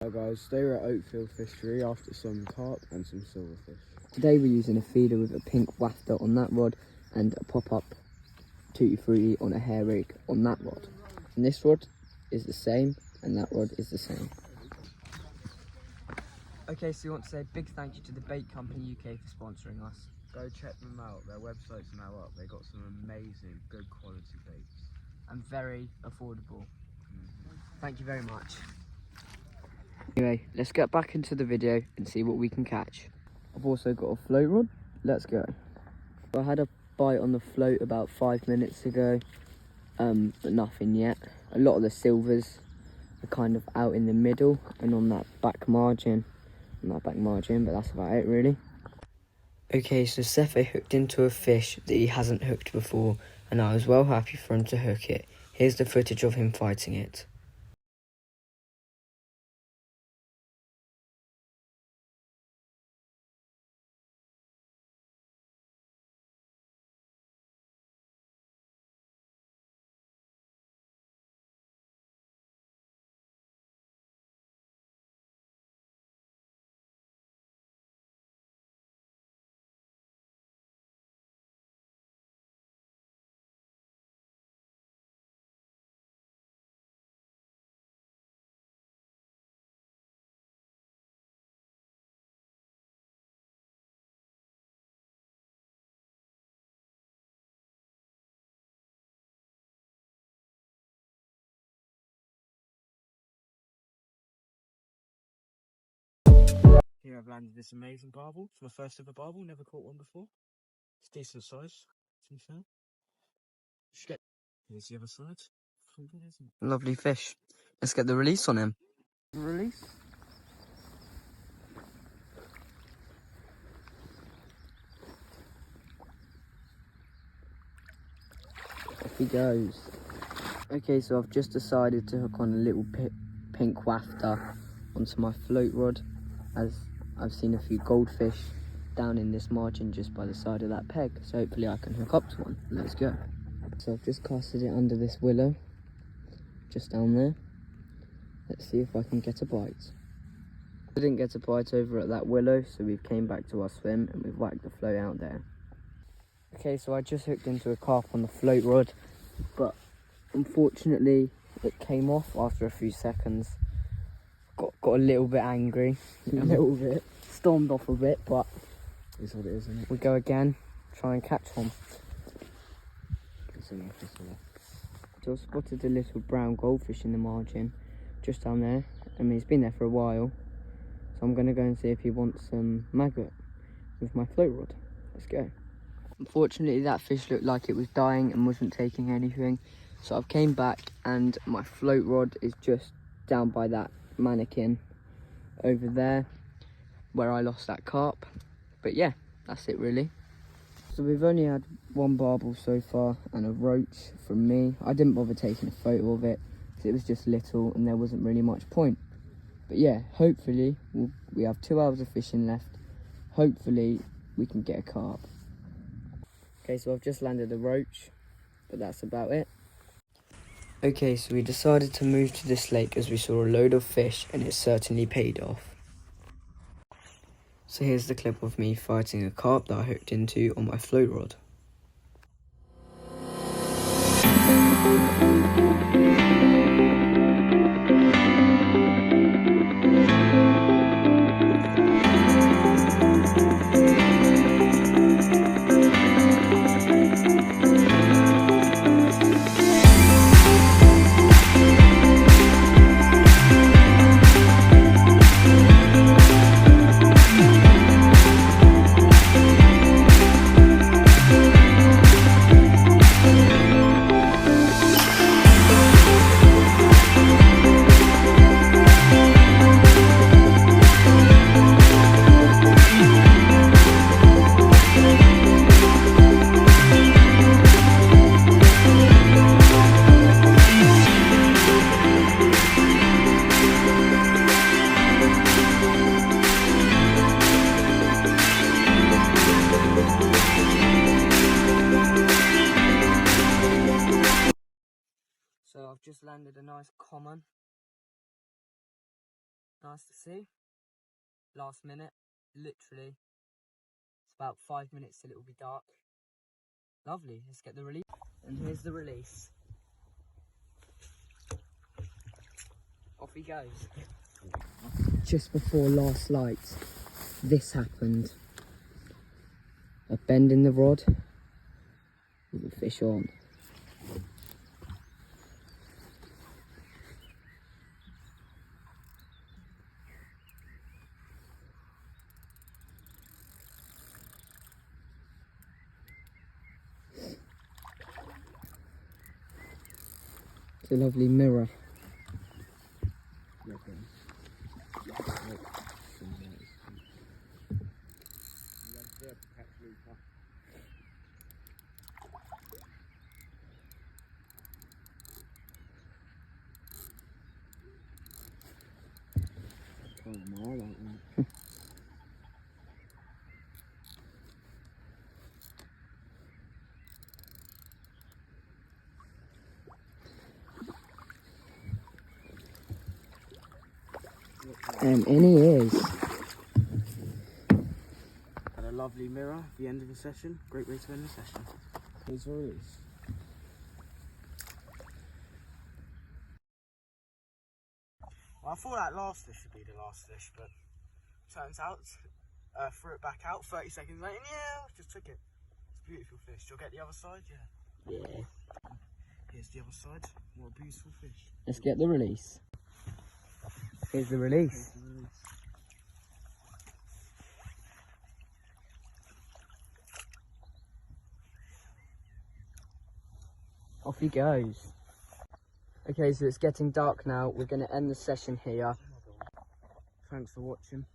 Hi guys, today we're at Oakfield Fishery after some carp and some silverfish. Today we're using a feeder with a pink wafter on that rod and a pop-up tutti frutti on a hair rig on that rod. And this rod is the same and that rod is the same. Okay, so we want to say a big thank you to the Bait Company UK for sponsoring us. Go check them out, their website's now up. They got some amazing, good quality baits. And very affordable. Thank you very much. Anyway, let's get back into the video and see what we can catch. I've also got a float rod. Let's go. I had a bite on the float about 5 minutes ago, but nothing yet. A lot of the silvers are kind of out in the middle and on that back margin, but that's about it really. Okay, so Sepho hooked into a fish that he hasn't hooked before, and I was well happy for him to hook it. Here's the footage of him fighting it. Here I've landed this amazing barbel. It's my first ever barbel, never caught one before. It's decent size, to be fair. Here's the other side. Lovely fish. Let's get the release on him. Release. Off he goes. Okay, so I've just decided to hook on a little pink wafter onto my float rod, as I've seen a few goldfish down in this margin just by the side of that peg, so hopefully I can hook up to one. Let's go. So I've just casted it under this willow, just down there. Let's see if I can get a bite. I didn't get a bite over at that willow, so we've came back to our swim and we've whacked the float out there. Okay, so I just hooked into a carp on the float rod, but unfortunately it came off after a few seconds. Got a little bit angry, a little bit, stormed off a bit, but It's what it is, isn't it? we go again, try and catch one. So I spotted a little brown goldfish in the margin, just down there. I mean, he's been there for a while, so I'm going to go and see if he wants some maggot with my float rod. Let's go. Unfortunately, that fish looked like it was dying and wasn't taking anything, so I've came back and my float rod is just down by that mannequin over there where I lost that carp. But yeah, that's it really. So we've only had one barbel so far and a roach from me. I didn't bother taking a photo of it because it was just little and there wasn't really much point. But yeah, hopefully we have 2 hours of fishing left. Hopefully we can get a carp. Okay, so I've just landed a roach, but that's about it. Okay, so we decided to move to this lake as we saw a load of fish and it certainly paid off. So here's the clip of me fighting a carp that I hooked into on my float rod. So I've just landed a nice common, Nice to see. Last minute, literally. It's about 5 minutes till it will be dark. Lovely, let's get the release. And here's the release. Off he goes. Just before last light, this happened. A bend in the rod with the fish on. It's a lovely mirror. And in he is. Had a lovely mirror at the end of the session. Great way to end the session. Here's the release. Well, I thought that last fish would be the last fish, but turns out, threw it back out 30 seconds later, and yeah, just took it. It's a beautiful fish. You'll get the other side, yeah. Yeah. Here's the other side. What a beautiful fish. Let's get the release. Here's the release. Here's the release. Off he goes. Okay, so it's getting dark now. We're going to end the session here. Thanks for watching.